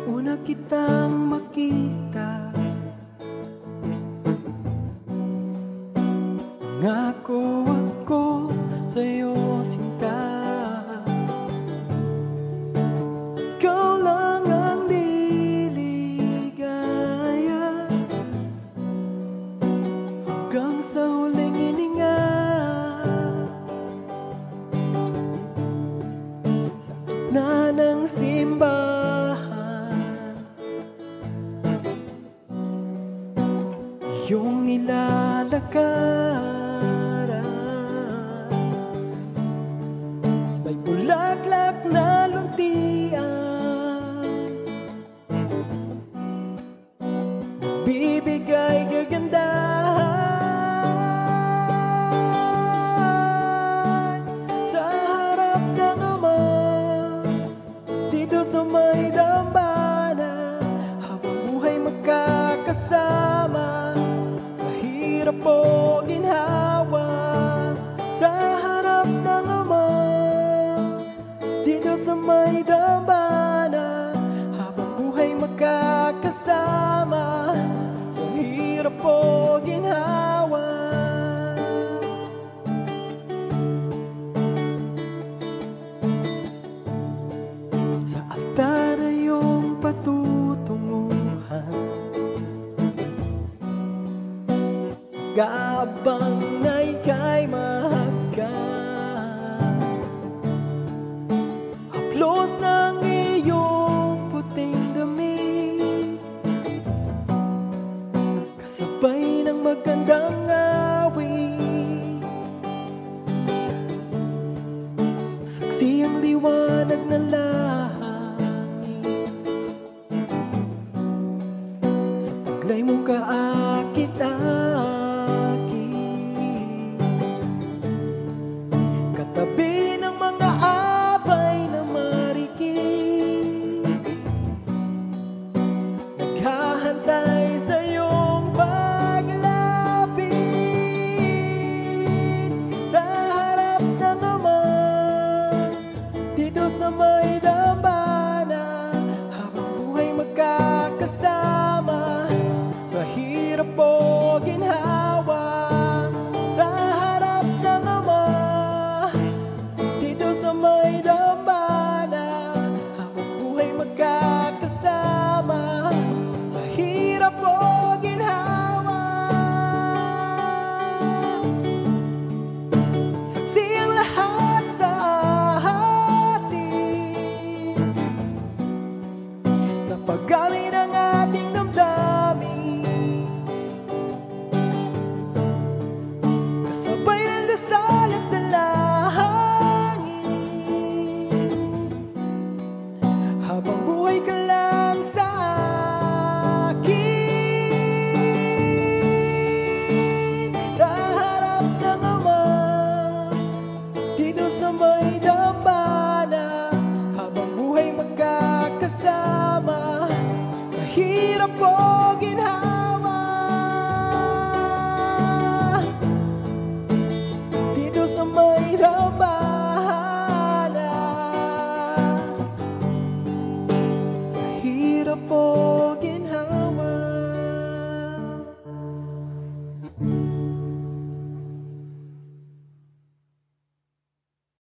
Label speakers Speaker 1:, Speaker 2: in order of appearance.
Speaker 1: Una kitang makita, ngako ako sa'yo sinta. Ikaw lang ang liligaya hanggang sa huling hininga. Sa gitna ng simbahan, iyong nilalakaran, may bulaklak na luntian, bibigay kagandahan sa harap ng Ama, dito sa may dambana, habang buhay magkakasama, sa hirap o ginhawa. Sa harap ng Ama, dito sa may dambana, habang buhay magkakasama, sa hirap o ginhawa. Sa altar ay iyong patutunguhan, gabang na ika'y mahagkan, haplos ng iyong puting damit, kasabay ng magandang awit, saksi ang liwanag ng langit, sa taglay mong kaakit-akit, katabi ng mga abay na marikit, naghahantay sa iyong paglapit. Sa harap ng Ama, dito sa may dambana, habang buhay magkakasama, sa hirap o ginhawa. Sa harap ng Ama, dito sa may dambana, habang buhay magkakasama, sa hirap o ginhawa. Saksi ang lahat sa atin, sa pag-amin ng ating damdamin, kasabay ng dasal at dalangin, habang buhay ka lang sa akin. Sa harap ng Ama, dito sa may dambana, habang buhay magkakasama, sa hirap o ginhawa. Dito sa may dambana, sa hirap o ginhawa.